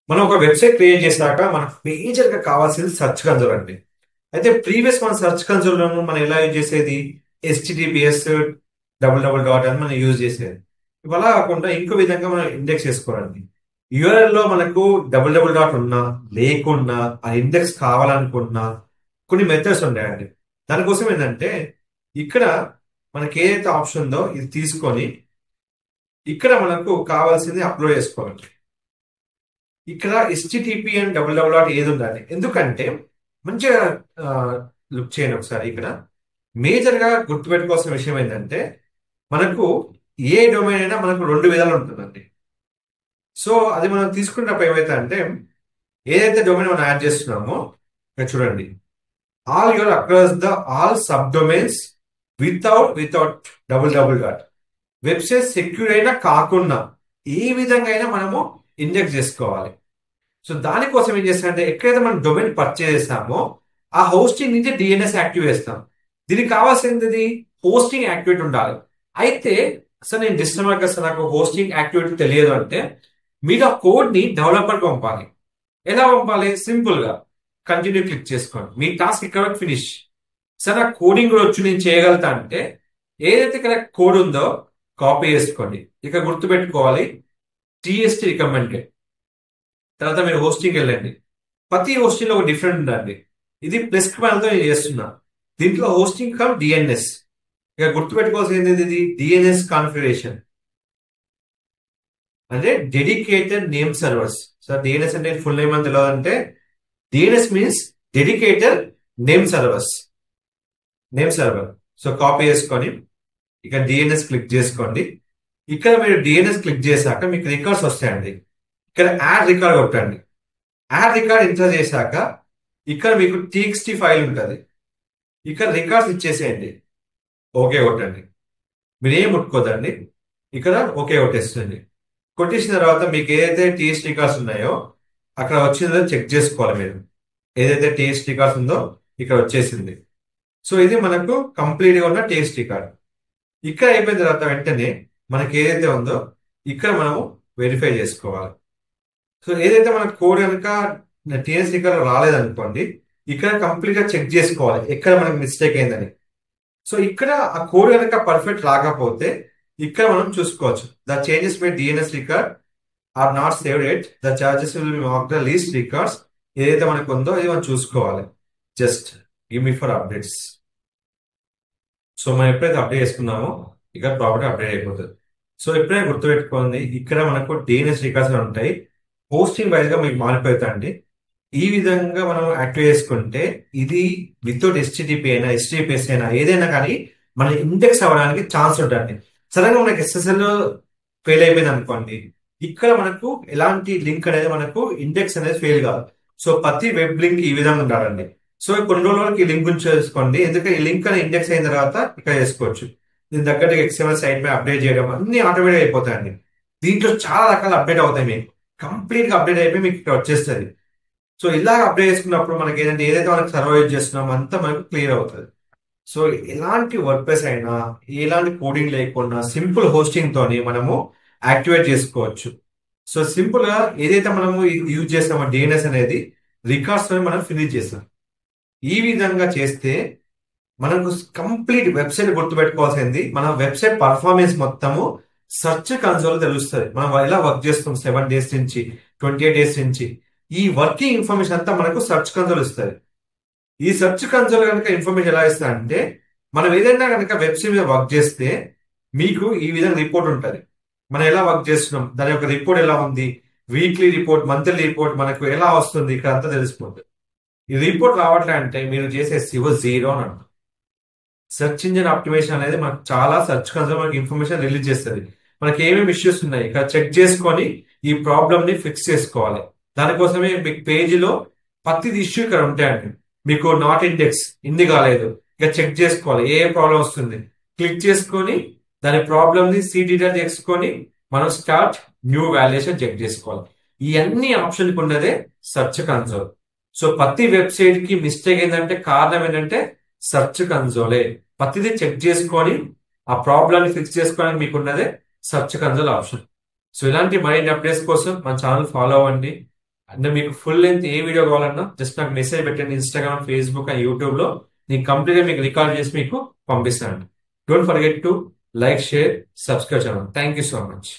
మనం ఒక website create చేశాక మనకు మేజర్ గా కావాల్సింది సెర్చ్ కన్సోల్ అండి. అయితే ప్రీవియస్ మన సెర్చ్ కన్సోల్ మనం ఎలా యూజ్ చేసేది? HTTPS డాట్ అని మనం యూజ్ చేసేది. ఇవాళ కాకుండా ఇంకో విధంగా మనం ఇండెక్స్ చేసుకోవాలండి. యూఆర్ఎల్ లో మనకు డాట్ ఉన్నా లేకున్నా ఆ ఇండెక్స్ కావాలనుకున్నా కొన్ని మెథడ్స్ ఉంటాయండి. దానికోసం ఏంటంటే ఇక్కడ మనకి ఏదైతే ఆప్షన్ ఉందో ఇది తీసుకొని ఇక్కడ మనకు కావాల్సింది అప్లోడ్ చేసుకోవాలి. ఇక్కడ HTTP అండ్ డాట్ ఏది ఉండాలి, ఎందుకంటే మంచిగా లుక్ చేయండి ఒకసారి. ఇక్కడ మేజర్ గా గుర్తుపెట్టుకోవాల్సిన విషయం ఏంటంటే మనకు ఏ డొమైన్ అయినా మనకు రెండు విధాలు ఉంటుందండి. సో అది మనం తీసుకున్నప్పుడు ఏమైతే అంటే ఏదైతే డొమైన్ మనం యాడ్ చేస్తున్నామో ఇక్కడ చూడండి, all your across the all sub domains without dot website secure అయినా కాకుండా ఏ విధంగా అయినా మనము ఇండెక్స్ చేసుకోవాలి. సో దానికోసం ఏం చేస్తామంటే ఎక్కడైతే మనం డొమైన్ పర్చేజ్ చేస్తామో ఆ హోస్టింగ్ నుంచి డిఎన్ఎస్ యాక్టివ్ చేస్తాం. దీనికి కావాల్సింది హోస్టింగ్ యాక్టివేట్ ఉండాలి. అయితే అసలు నేను డిస్టర్బర్ అసలు నాకు హోస్టింగ్ యాక్టివేట్ తెలియదు అంటే మీరు ఆ కోడ్ ని డెవలపర్ పంపాలి. ఎలా పంపాలి? సింపుల్ గా కంటిన్యూ క్లిక్ చేసుకోండి, మీ టాస్క్ ఇక్కడ ఫినిష్. సార్ నాకు కోడింగ్ కూడా వచ్చి నేను చేయగలుగుతా అంటే ఏదైతే ఇక్కడ కోడ్ ఉందో కాపీ చేసుకోండి. ఇక గుర్తుపెట్టుకోవాలి, టీఎస్టీ రికమెండెడ్. తర్వాత మీరు హోస్టింగ్ వెళ్ళండి. ప్రతి హోస్టింగ్ లో ఒక డిఫరెంట్ ఉందండి. ఇది ప్లస్ తో నేను చేస్తున్నా. దీంట్లో హోస్టింగ్ కమ్ డిఎన్ఎస్. ఇక గుర్తుపెట్టుకోవాల్సింది ఇది డిఎన్ఎస్ కాన్ఫిగరేషన్ అంటే dedicated name servers. Sir DNS అంటే ఫుల్ నేమ్ అని తెలియదంటే DNS means dedicated name servers, name server. So copy చేసుకొని ఇక డిఎన్ఎస్ క్లిక్ చేసుకోండి. ఇక్కడ మీరు డిఎన్ఎస్ క్లిక్ చేశాక మీకు రికార్డ్స్ వస్తాయండి. ఇక్కడ యాడ్ రికార్డ్ కొట్టండి. యాడ్ రికార్డ్ ఎంటర్ చేశాక ఇక్కడ మీకు టీఎక్స్టీ ఫైల్ ఉంటుంది. ఇక్కడ రికార్డ్స్ ఇచ్చేసేయండి, ఓకే కొట్టండి. మీరు ఏం ముట్టుకోదండి, ఇక్కడ ఓకే కొట్టేస్తుంది. కొట్టేసిన తర్వాత మీకు ఏదైతే టీఎక్స్టీ రికార్డ్స్ ఉన్నాయో అక్కడ వచ్చిందో చెక్ చేసుకోవాలి. మీరు ఏదైతే టీఎక్స్టీ రికార్డ్స్ ఉందో ఇక్కడ వచ్చేసింది. సో ఇది మనకు కంప్లీట్ గా ఉన్న టీఎక్స్టీ రికార్డ్. ఇక్కడ అయిపోయిన తర్వాత వెంటనే మనకి ఏదైతే ఉందో ఇక్కడ మనము వెరిఫై చేసుకోవాలి. సో ఏదైతే మన కోడ్ కనుక టీఎస్సీ కనుక రాలేదనుకోండి, ఇక్కడ కంప్లీట్ గా చెక్ చేసుకోవాలి ఎక్కడ మనకి మిస్టేక్ అయిందని. సో ఇక్కడ ఆ కోడ్ కనుక పర్ఫెక్ట్ రాకపోతే ఇక్కడ మనం చూసుకోవచ్చు, the changes made DNS record or not saved at, the charges will be mark the least records. ఏదైతే మనకు ఉందో ఇది మనం చూసుకోవాలి. Just give me for updates. So మనం ఎప్పుడైతే అప్డేట్ చేసుకున్నామో ఇక్కడ ప్రాపర్టీ అప్డేట్ అయిపోతుంది. సో ఎప్పుడైనా గుర్తుపెట్టుకోండి, ఇక్కడ మనకు డిఎన్ఎస్ రికార్డ్స్ ఉంటాయి. హోస్టింగ్ వైజ్ గా మీకు మారిపోతుందండి. ఈ విధంగా మనం యాక్టివేట్ చేసుకుంటే ఇది వితౌట్ HTTP అయినా HTTPS అయినా ఏదైనా కానీ మన ఇండెక్స్ అవ్వడానికి ఛాన్స్ ఉంటుంది. సడన్ గా మనకి SSL ఫెయిల్ అయిపోయింది అనుకోండి, ఇక్కడ మనకు ఎలాంటి లింక్ అనేది మనకు ఇండెక్స్ అనేది ఫెయిల్ కాదు. సో ప్రతి వెబ్ లింక్ ఈ విధంగా ఉండాలండి. సో కొన్ని రోజుల వరకు ఈ లింక్ గురించి చేసుకోండి, ఎందుకంటే ఈ లింక్ అనేది ఇండెక్స్ అయిన తర్వాత ఇక్కడ చేసుకోవచ్చు. దీని తగ్గట్టు XML సైట్ మీద అప్డేట్ చేయడం అన్ని ఆటోమేటిక్ అయిపోతాయండి. దీంట్లో చాలా రకాల అప్డేట్ అవుతాయి. మీకు కంప్లీట్ గా అప్డేట్ అయిపోయి మీకు ఇక్కడ వచ్చేస్తుంది. సో ఇలా అప్డేట్ చేసుకున్నప్పుడు మనకి ఏంటంటే ఏదైతే మనకి సర్వైవ్ చేస్తున్నామో అంతా మనకు క్లియర్ అవుతుంది. సో ఎలాంటి వర్డ్ ప్రెస్ అయినా ఎలాంటి కోడింగ్ లేకుండా సింపుల్ హోస్టింగ్ తోని మనము యాక్టివేట్ చేసుకోవచ్చు. సో సింపుల్ గా ఏదైతే మనము యూజ్ చేస్తామో డిఎన్ఎస్ అనేది రికార్డ్స్ తో మనం ఫినిష్ చేస్తాం. ఈ విధంగా చేస్తే మనకు కంప్లీట్ వెబ్సైట్ గుర్తుపెట్టుకోవాల్సింది, మన వెబ్సైట్ పర్ఫార్మెన్స్ మొత్తము సెర్చ్ కన్సోల్ తెలుస్తుంది. మనం ఎలా వర్క్ చేస్తాం 7 days నుంచి 28 days నుంచి ఈ వర్కింగ్ ఇన్ఫర్మేషన్ అంతా మనకు సెర్చ్ కన్సోల్ ఇస్తుంది. ఈ సెర్చ్ కన్సోల్ కనుక ఇన్ఫర్మేషన్ ఎలా ఇస్తా అంటే మనం ఏదైనా కనుక వెబ్సైట్ మీద వర్క్ చేస్తే మీకు ఈ విధంగా రిపోర్ట్ ఉంటుంది. మనం ఎలా వర్క్ చేస్తున్నాం, దాని యొక్క రిపోర్ట్ ఎలా ఉంది, వీక్లీ రిపోర్ట్, మంత్లీ రిపోర్ట్ మనకు ఎలా వస్తుంది ఇక్కడ అంతా తెలిసిపోతుంది. ఈ రిపోర్ట్ రావట్లే అంటే మీరు చేసే సివో జీరో అని అంటారు. సెర్చ్ ఇంజిన్ ఆప్టిమైజేషన్ అనేది మనకు చాలా సెర్చ్ కన్సోల్ మనకి ఇన్ఫర్మేషన్ రిలీజ్ చేస్తుంది. మనకి ఏమేమి ఇష్యూస్ ఉన్నాయి ఇక్కడ చెక్ చేసుకొని ఈ ప్రాబ్లమ్ ని ఫిక్స్ చేసుకోవాలి. దానికోసమే మీకు పేజీలో ప్రతిది ఇష్యూ ఇక్కడ ఉంటాయండి. మీకు నాట్ ఇండెక్స్ ఇంది కాలేదు, ఇక చెక్ చేసుకోవాలి ఏ ప్రాబ్లం వస్తుంది, క్లిక్ చేసుకొని దాని ప్రాబ్లమ్ ని డీటెయిల్ చేసుకొని మనం స్టార్ట్ న్యూ వాల్యుయేషన్ చెక్ చేసుకోవాలి. ఈ అన్ని ఆప్షన్ ఉన్నదే సెర్చ్ కన్సోల్. సో ప్రతి వెబ్సైట్ కి మిస్టేక్ ఏంటంటే కారణం ఏంటంటే సెర్చ్ కన్సోలే. ప్రతిదీ చెక్ చేసుకొని ఆ ప్రాబ్లమ్ ని ఫిక్స్ చేసుకోవడానికి మీకు ఉన్నదే సెర్చ్ కన్సోల్ ఆప్షన్. సో ఇలాంటి మరిన్ని అప్డేట్స్ కోసం మన ఛానల్ ఫాలో అవ్వండి. అంటే మీకు ఫుల్ లెంత్ ఏ వీడియో కావాలన్నా జస్ట్ నాకు మెసేజ్ పెట్టండి ఇన్స్టాగ్రామ్, ఫేస్బుక్ అండ్ యూట్యూబ్ లో. నేను కంప్లీట్ గా మీకు రికార్డ్ చేసి మీకు పంపిస్తాను. Don't forget to like, share, subscribe channel. Thank you so much.